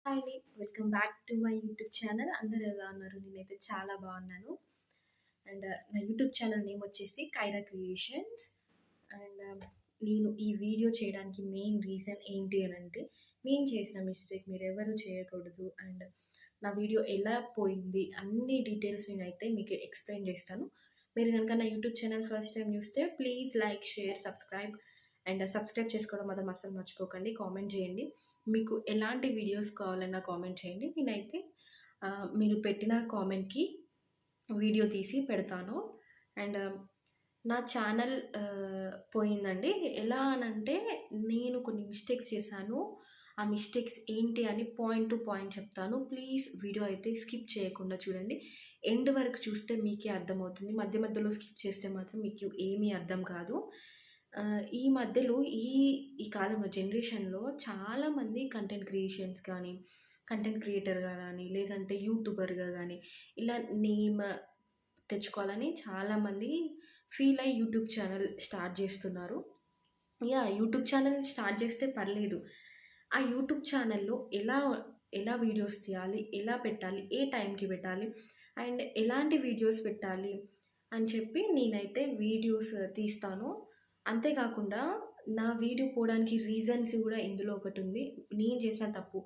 Hi అండి. Welcome back to my YouTube channel. అందరూ ఎలా ఉన్నారు? నేనైతే చాలా బాగున్నాను. నా యూట్యూబ్ ఛానల్ నేమ్ వచ్చేసి కైరా క్రియేషన్స్. అండ్ నేను ఈ వీడియో చేయడానికి మెయిన్ రీజన్ ఏంటి అనంటే, నేను చేసిన మిస్టేక్ మీరెవరు చేయకూడదు. నా వీడియో ఎలా పోయింది అన్ని డీటెయిల్స్ నేనైతే మీకు ఎక్స్‌ప్లెయిన్ చేస్తాను. మీరు గనుక నా యూట్యూబ్ ఛానల్ ఫస్ట్ టైమ్ చూస్తే please like, share, subscribe. Subscribe చేసుకోవడం మాత్రం అస్సలు మర్చిపోకండి. కామెంట్ చేయండి. మీకు ఎలాంటి వీడియోస్ కావాలన్నా కామెంట్ చేయండి. నేనైతే మీరు పెట్టిన కామెంట్‌కి వీడియో తీసి పెడతాను. అండ్ నా ఛానల్ పోయిందండి. ఎలా అనంటే, నేను కొన్ని మిస్టేక్స్ చేశాను. ఆ మిస్టేక్స్ ఏంటి అని పాయింట్ టు పాయింట్ చెప్తాను. ప్లీజ్ వీడియో అయితే స్కిప్ చేయకుండా చూడండి. ఎండ్ వరకు చూస్తే మీకే అర్థమవుతుంది. మధ్య మధ్యలో స్కిప్ చేస్తే మాత్రం మీకు ఏమీ అర్థం కాదు. ఈ మధ్యలో ఈ కాలంలో జనరేషన్‌లో చాలామంది కంటెంట్ క్రియేషన్స్ కానీ, కంటెంట్ క్రియేటర్‌గా గానీ, లేదంటే యూట్యూబర్‌గా గానీ, ఇలా నేమ్ తెచ్చుకోవాలని చాలామంది ఫీల్ అయ్యి యూట్యూబ్ ఛానల్ స్టార్ట్ చేస్తున్నారు. యూట్యూబ్ ఛానల్ స్టార్ట్ చేస్తే పర్లేదు. ఆ యూట్యూబ్ ఛానల్‌లో ఎలా ఎలా వీడియోస్ తీయాలి? ఎలా పెట్టాలి? ఏ టైంకి పెట్టాలి? అండ్ ఎలాంటి వీడియోస్ పెట్టాలి? అని చెప్పి నేనైతే వీడియోస్ తీస్తాను. అంతే కాకుండా నా వీడియో పోవడానికి రీజన్స్ గూడా ఇందులో ఒకటుంది. నేను చేసిన తప్పు.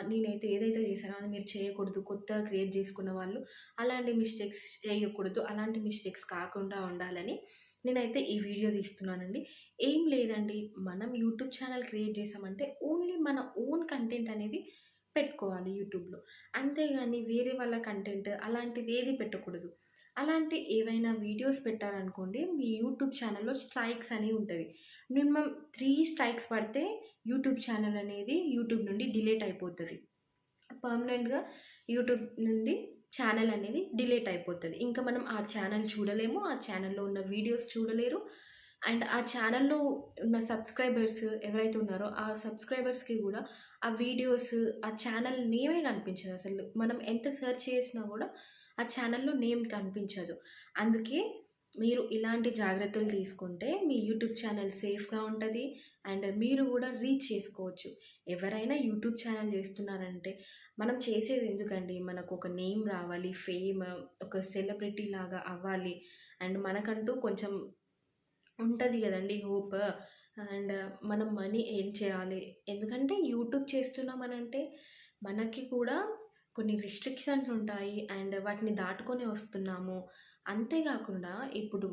నేనైతే ఏదైతే చేశానో అది మీరు చేయకూడదు. కొత్తగా క్రియేట్ చేసుకున్న వాళ్ళు అలాంటి మిస్టేక్స్ చేయకూడదు. అలాంటి మిస్టేక్స్ కాకుండా ఉండాలని నేనైతే ఈ వీడియో తీస్తున్నానండి. ఏం లేదండి, మనం యూట్యూబ్ ఛానల్ క్రియేట్ చేశామంటే ఓన్లీ మన ఓన్ కంటెంట్ అనేది పెట్టుకోవాలి యూట్యూబ్‌లో. అంతేగాని వేరే వాళ్ళ కంటెంట్ అలాంటిదేది పెట్టకూడదు. అలాంటి ఏవైనా వీడియోస్ పెట్టారనుకోండి, మీ యూట్యూబ్ ఛానల్‌లో స్ట్రైక్స్ అని ఉంటది. మినిమమ్ 3 స్ట్రైక్స్ పడితే యూట్యూబ్ ఛానల్ అనేది యూట్యూబ్ నుండి డిలీట్ అయిపోతది. పర్మనెంట్‌గా యూట్యూబ్ నుండి ఛానల్ అనేది డిలీట్ అయిపోతది. ఇంకా మనం ఆ ఛానల్ చూడలేము. ఆ ఛానల్‌లో ఉన్న వీడియోస్ చూడలేరు. అండ్ ఆ ఛానల్‌లో ఉన్న సబ్స్క్రైబర్స్ ఎవరైతే ఉన్నారో, ఆ సబ్స్క్రైబర్స్‌కి గూడా ఆ వీడియోస్, ఆ ఛానల్ నేమే కనిపించదసలు. మనం ఎంత సెర్చ్ చేసినా గూడా ఆ ఛానల్‌లో నేమ్ కనిపించదు. అందుకే మీరు ఇలాంటి జాగ్రత్తలు తీసుకుంటే మీ యూట్యూబ్ ఛానల్ సేఫ్‌గా ఉంటది. అండ్ మీరు గూడా రీచ్ చేసుకోవచ్చు. ఎవరైనా యూట్యూబ్ ఛానల్ చేస్తున్నారంటే మనం చేసేది ఎందుకండి? మనకొక నేమ్ రావాలి, ఫేమ్, ఒక సెలబ్రిటీ లాగా అవ్వాలి. అండ్ మనకంటూ కొంచెం ఉంటది గదండీ హోప్. అండ్ మనం మనీ ఎర్న్ చేయాలి. ఎందుకంటే యూట్యూబ్ చేస్తున్నామనంటే మనకి కూడా కొన్ని రిస్ట్రిక్షన్స్ ఉంటాయి. అండ్ వాటిని దాటుకొని వస్తున్నాము. అంతే గాకుండా ఇప్పుడు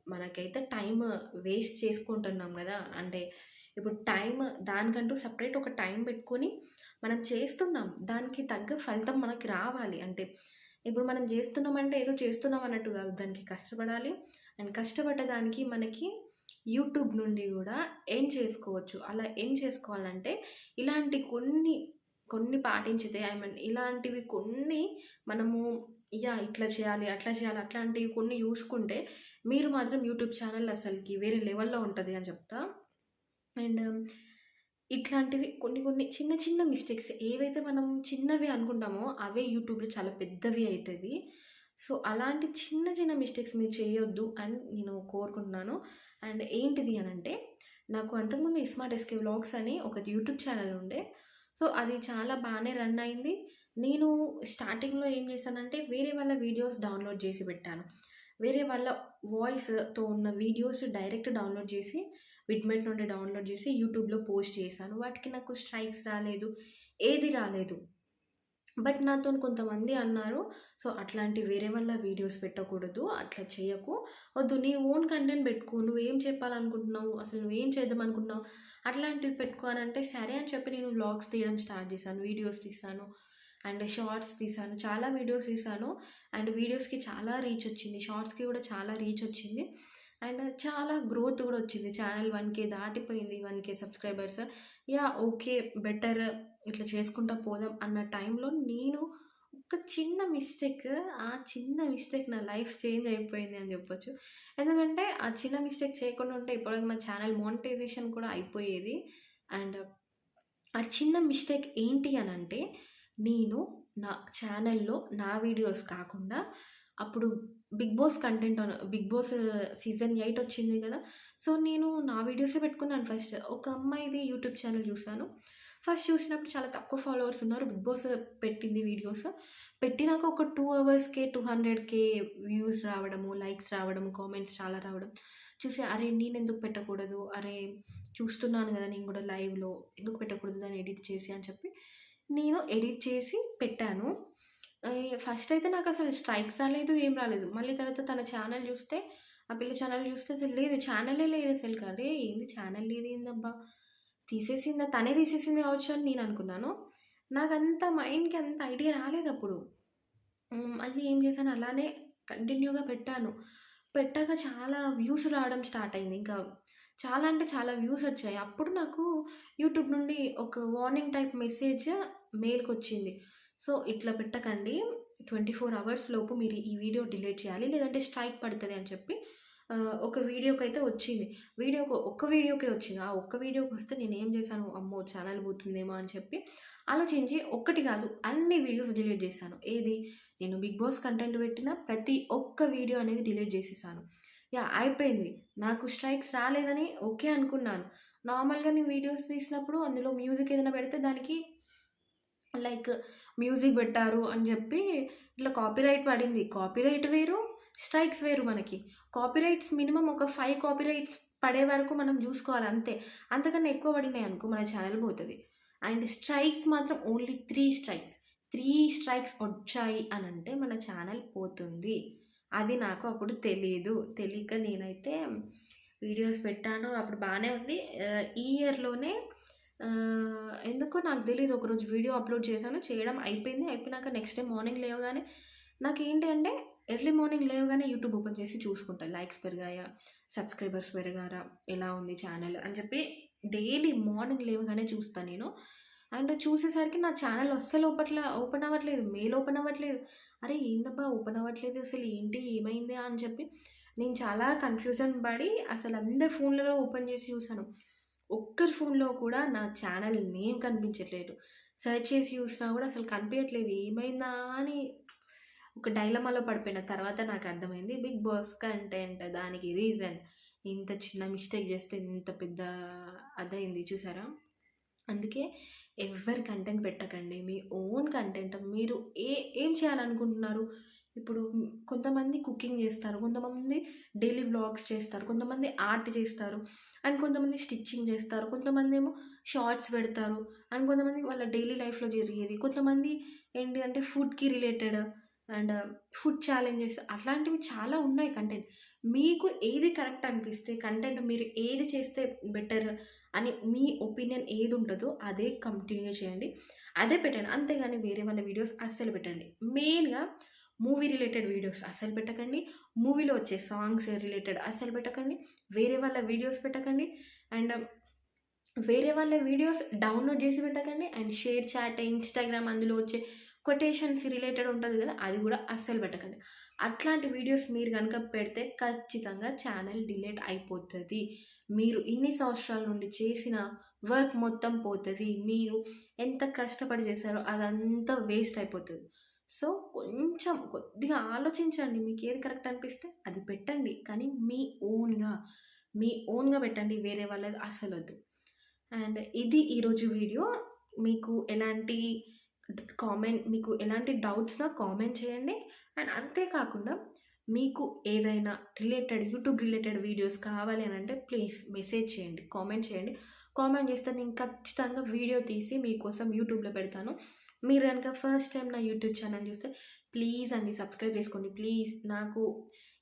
మనకైతే టైమ్ వేస్ట్ చేసుకుంటున్నాం గదా! అంటే ఇప్పుడు దానికంటూ సెపరేట్ ఒక టైం పెట్టుకొని మనం చేస్తున్నాం. దానికి తగ్గ ఫలితం మనకి రావాలి. అంటే ఇప్పుడు మనం జేస్తున్నామంటే ఏదో చేస్తున్నాం అన్నట్టు గాదు. దానికి కష్టపడాలి. అండ్ కష్టపడ్డ దానికి మనకి యూట్యూబ్ నుండి గూడా ఎర్న్ చేసుకోవచ్చు. అలా ఎర్న్ చేసుకోవాలంటే ఇలాంటి కొన్ని పాటించితే, ఇలాంటివి కొన్ని మనము ఇట్లా చేయాలి, అట్లా చేయాలి, అట్లాంటివి కొన్ని జూసుకుంటే మీరు మాత్రం యూట్యూబ్ ఛానల్ అసలకి వేరే లెవెల్‌లో ఉంటది అని చెప్తా. అండ్ ఇట్లాంటివి కొన్ని చిన్న చిన్న మిస్టేక్స్ ఏవైతే మనం చిన్నవి అనుకుంటామో అవే యూట్యూబ్‌లో చాలా పెద్దవి అయితది. సో, అలాంటి చిన్న చిన్న మిస్టేక్స్ మీరు చేయొద్దు అని నేను కోరుకుంటున్నాను. అండ్ ఏంటిది అనంటే, నాకు అంతకుముందు ఇస్మార్ట్ ఎస్కే వ్లాగ్స్ అని ఒక యూట్యూబ్ ఛానల్ ఉండే. సో, అది చాలా బానే రన్ అయింది. నేను స్టార్టింగ్‌లో ఏం చేశానంటే, వేరే వాళ్ళ వీడియోస్ డౌన్‌లోడ్ చేసి పెట్టాను. వేరే వాళ్ళ వాయిస్‌తో ఉన్న వీడియోస్ డైరెక్ట్ డౌన్‌లోడ్ చేసి, విడ్మెట్ నుండి డౌన్‌లోడ్ చేసి యూట్యూబ్‌లో పోస్ట్ చేశాను. వాటికి నాకు స్ట్రైక్స్ రాలేదు. ఏది రాలేదు. బట్ నాతోని కొంతమంది అన్నారు, "సో, అట్లాంటి వేరే వాళ్ళ వీడియోస్ పెట్టకూడదు. అట్లా చేయకు. వద్దు, నీ ఓన్ కంటెంట్ పెట్టుకో. నువ్వేం చెప్పాలనుకుంటున్నావు? అసలు నువ్వేం చేద్దామనుకుంటున్నావు? అట్లాంటివి పెట్టుకో" అనంటే, సరే అని చెప్పి నేను వ్లాగ్స్ తీయడం స్టార్ట్ చేశాను. వీడియోస్ తీశాను. అండ్ షార్ట్స్ తీశాను. చాలా వీడియోస్ తీశాను. అండ్ వీడియోస్‌కి చాలా రీచ్ వచ్చింది. షార్ట్స్‌కి కూడా చాలా రీచ్ వచ్చింది. అండ్ చాలా గ్రోత్ కూడా వచ్చింది. ఛానల్ 1,000 దాటిపోయింది. 1,000 సబ్స్క్రైబర్స్. ఓకే. బెటర్, ఇట్లా చేసుకుంటా పోదాం అన్న టైంలో నేను ఒక చిన్న మిస్టేక్, ఆ చిన్న మిస్టేక్ నా లైఫ్ చేంజ్ అయిపోయింది అని చెప్పొచ్చు. ఎందుకంటే ఆ చిన్న మిస్టేక్ చేయకుండా ఉంటే ఇప్పటివరకు నా ఛానల్ మోనిటైజేషన్ కూడా అయిపోయేది. అండ్ ఆ చిన్న మిస్టేక్ ఏంటి అనంటే, నేను నా ఛానల్‌లో నా వీడియోస్ కాకుండా అప్పుడు 'బిగ్ బాస్' సీజన్ 8 వచ్చింది గదా! సో, నేను నా వీడియోసే పెట్టుకున్నాను ఫస్ట్. ఒక అమ్మాయిది యూట్యూబ్ ఛానల్ చూసాను. ఫస్ట్ చూసినప్పుడు చాలా తక్కువ ఫాలోవర్స్ ఉన్నారు. 'బిగ్ బాస్' పెట్టింది వీడియోస్. పెట్టినాక ఒక 2 అవర్స్‌కే 200,000 వ్యూస్ రావడము, లైక్స్ రావడము, కామెంట్స్ చాలా రావడం చూసి అరే! నేనెందుకు పెట్టకూడదు? అరే! చూస్తున్నాను గదా! నేను గూడా లైవ్‌లో ఎందుకు పెట్టకూడదు దాన్ని ఎడిట్ చేసి అని చెప్పి నేను ఎడిట్ చేసి పెట్టాను. ఫస్ట్ అయితే నాకసలు స్ట్రైక్స్ రాలేదు, ఏం రాలేదు. మళ్ళీ తర్వాత తన ఛానెల్ జూస్తే, ఆ పిల్ల ఛానెల్ జూస్తే అసలు లేదు. ఛానెలే లేదసలకి. అరే! ఏంది ఛానెల్ లేదేందబ్బా! తీసేసిందా? తనే తీసేసింది కావచ్చు అని నేననుకున్నాను. నాకంత మైండ్‌కి అంత ఐడియా రాలేదప్పుడు. మళ్ళీ ఏం చేశాను అలానే కంటిన్యూగా పెట్టాను. పెట్టాక చాలా వ్యూస్ రావడం స్టార్ట్ అయింది. ఇంకా చాలా అంటే చాలా వ్యూస్ వచ్చాయి. అప్పుడు నాకు యూట్యూబ్ నుండి ఒక వార్నింగ్ టైప్ మెసేజ్ మెయిల్‌కొచ్చింది. సో, ఇట్లా పెట్టకండి. 24 అవర్స్ లోపు మీరు ఈ వీడియో డిలీట్ చేయాలి. లేదంటే స్ట్రైక్ పడతది అని చెప్పి ఒక వీడియోకైతే వచ్చింది. ఒక్క వీడియోకే వచ్చింది. ఆ ఒక్క వీడియోకొస్తే నేనేం చేశాను, అమ్మో! ఛానెల్ పోతుందేమో అని చెప్పి ఆలోచించి ఒక్కటి కాదు అన్ని వీడియోస్ డిలీట్ చేశాను. ఏది నేను 'బిగ్ బాస్' కంటెంట్ పెట్టిన ప్రతి ఒక్క వీడియో అనేది డిలీట్ చేసేసాను. యాహ్! అయిపోయింది. నాకు స్ట్రైక్స్ రాలేదని ఓకే అనుకున్నాను. నార్మల్‌గా నేను వీడియోస్ తీసినప్పుడు అందులో మ్యూజిక్ ఏదైనా పెడితే దానికి లైక్ మ్యూజిక్ పెట్టారు అని చెప్పి ఇట్లా కాపీరైట్ పడింది. కాపీరైట్ వేరు, స్ట్రైక్స్ వేరు మనకి. కాపీరైట్స్ మినిమమ్ ఒక 5 కాపీరైట్స్ పడే వరకు మనం జూసుకోవాలి అంతే. అంతకన్నా ఎక్కువ పడినాయనుకో మన ఛానెల్ పోతది. అండ్ స్ట్రైక్స్ మాత్రం ఓన్లీ 3 స్ట్రైక్స్. 3 స్ట్రైక్స్ వచ్చాయి అనంటే మన ఛానెల్ పోతుంది. అది నాకు అప్పుడు తెలీదు. తెలీక నేనైతే వీడియోస్ పెట్టాను. అప్పుడు బానే ఉంది. ఈ ఇయర్‌లోనే ఎందుకో నాకు తెలీదు. ఒకరోజు వీడియో అప్‌లోడ్ చేశాను. చేయడం అయిపోయింది. అయిపోయినాక నెక్స్ట్ డే మార్నింగ్ లేవగానే నాకేంటి అంటే ఎర్లీ మార్నింగ్ లేవగానే యూట్యూబ్ ఓపెన్ చేసి చూసుకుంటా. లైక్స్ పెరిగాయా? సబ్‌స్క్రైబర్స్ పెరిగారా? ఎలా ఉంది ఛానెల్ అని చెప్పి డైలీ మార్నింగ్ లేవగానే చూస్తా నేను. అండ్ చూసేసరికి నా ఛానెల్ అస్సలు ఓపెన్ అవ్వట్లేదు. మెయిల్ ఓపెన్ అవ్వట్లేదు. అరే! ఏందబ్బా ఓపెన్ అవ్వట్లేదు అసలు ఏంటి? ఏమైంది? అని చెప్పి నేను చాలా కన్‌ఫ్యూజన్ పడి అసలు అందరి ఫోన్‌లలో ఓపెన్ చేసి చూసాను. ఒక్కరి ఫోన్‌లో కూడా నా ఛానెల్ నేమ్ కనిపించట్లేదు. సెర్చ్ చేసి చూసినా కూడా అసలు కనిపియట్లేదు. ఏమైందా అని ఒక డైలమాలో పడిపోయిన. తర్వాత నాకర్థమైంది 'బిగ్ బాస్' కంటెంట్ దానికి రీజన్. ఇంత చిన్న మిస్టేక్ చేస్తే ఇంత పెద్ద అదయింది చూసారా? అందుకే ఎవ్వరి కంటెంట్ పెట్టకండి. మీ ఓన్ కంటెంట్ మీరు ఏం చేయాలనుకుంటున్నారు? ఇప్పుడు కొంతమంది కుకింగ్ చేస్తారు. కొంతమంది డైలీ వ్లాగ్స్ చేస్తారు. కొంతమంది ఆర్ట్ చేస్తారు. అండ్ కొంతమంది స్టిచ్చింగ్ చేస్తారు. కొంతమందేమో షార్ట్స్ పెడతారు. అండ్ కొంతమంది వాళ్ళ డైలీ లైఫ్‌లో జరిగేది. కొంతమంది ఏంటి అంటే ఫుడ్‌కి రిలేటెడ్ అండ్ ఫుడ్ ఛాలెంజెస్ అట్లాంటివి చాలా ఉన్నాయి కంటెంట్. మీకు ఏది కరెక్ట్ అనిపిస్తే కంటెంట్ మీరు ఏది చేస్తే బెటర్ అని మీ ఒపీనియన్ ఏదుంటదో అదే కంటిన్యూ చేయండి. అదే పెట్టండి. అంతేగాని వేరే వాళ్ళ వీడియోస్ అస్సలు పెట్టండి. మెయిన్‌గా మూవీ రిలేటెడ్ వీడియోస్ అస్సలు పెట్టకండి. మూవీలో వచ్చే సాంగ్స్ రిలేటెడ్ అస్సలు పెట్టకండి. వేరే వాళ్ళ వీడియోస్ పెట్టకండి. అండ్ వేరే వాళ్ళ వీడియోస్ డౌన్‌లోడ్ చేసి పెట్టకండి. అండ్ షేర్ చాట్, ఇన్‌స్టాగ్రామ్ అందులో వచ్చే కొటేషన్స్ రిలేటెడ్ ఉంటది గదా! అది గూడా అస్సలు పెట్టకండి. అట్లాంటి వీడియోస్ మీరు గనుక పెడితే ఖచ్చితంగా ఛానెల్ డిలీట్ అయిపోతది. మీరు ఇన్ని సంవత్సరాల నుండి చేసిన వర్క్ మొత్తం పోతది. మీరు ఎంత కష్టపడి చేశారో అదంతా వేస్ట్ అయిపోతది. సో, కొంచెం కొద్దిగా ఆలోచించండి. మీకేది కరెక్ట్ అనిపిస్తే అది పెట్టండి. కానీ మీ ఓన్‌గా పెట్టండి. వేరే వాళ్ళది అస్సలొద్దు. అండ్ ఇది ఈరోజు వీడియో. మీకు ఎలాంటి మీకు ఎలాంటి డౌట్స్ ఉన్నా కామెంట్ చేయండి. అండ్ అంతే కాకుండా మీకు ఏదైనా యూట్యూబ్ రిలేటెడ్ వీడియోస్ కావాలి అనంటే ప్లీజ్ మెసేజ్ చేయండి. కామెంట్ చేయండి. కామెంట్ చేస్తే నేను ఖచ్చితంగా వీడియో తీసి మీకోసం యూట్యూబ్‌లో పెడతాను. మీరు గనక ఫస్ట్ టైమ్ నా యూట్యూబ్ ఛానల్ చూస్తే ప్లీజ్ అండి సబ్స్క్రైబ్ చేసుకోండి. ప్లీజ్ నాకు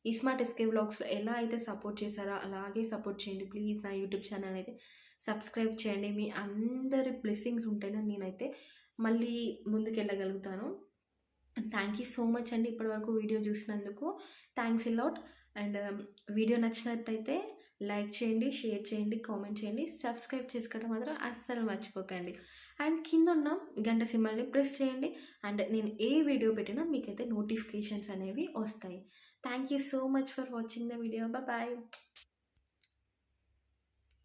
ఇస్మార్ట్ ఎస్కే వ్లాగ్స్‌లో ఎలా అయితే సపోర్ట్ చేశారో అలాగే సపోర్ట్ చేయండి. ప్లీజ్ నా యూట్యూబ్ ఛానల్ అయితే సబ్స్క్రైబ్ చేయండి. మీ అందరి బ్లెస్సింగ్స్ ఉంటేనే నేనైతే మళ్ళీ ముందుకెళ్ళగలుగుతాను. థ్యాంక్ యూ సో మచ్ అండి ఇప్పటివరకు వీడియో చూసినందుకు. Thanks a lot. And video నచ్చినట్టయితే లైక్ చేయండి, షేర్ చేయండి, కామెంట్ చేయండి. సబ్స్క్రైబ్ చేసుకోవడం మాత్రం అస్సలు మర్చిపోకండి. అండ్ కిందున్న గంట సింబల్‌ని ప్రెస్ చేయండి. అండ్ నేను ఏ వీడియో పెట్టినా మీకైతే నోటిఫికేషన్స్ అనేవి వస్తాయి. Thank you so much for watching the video. Bye.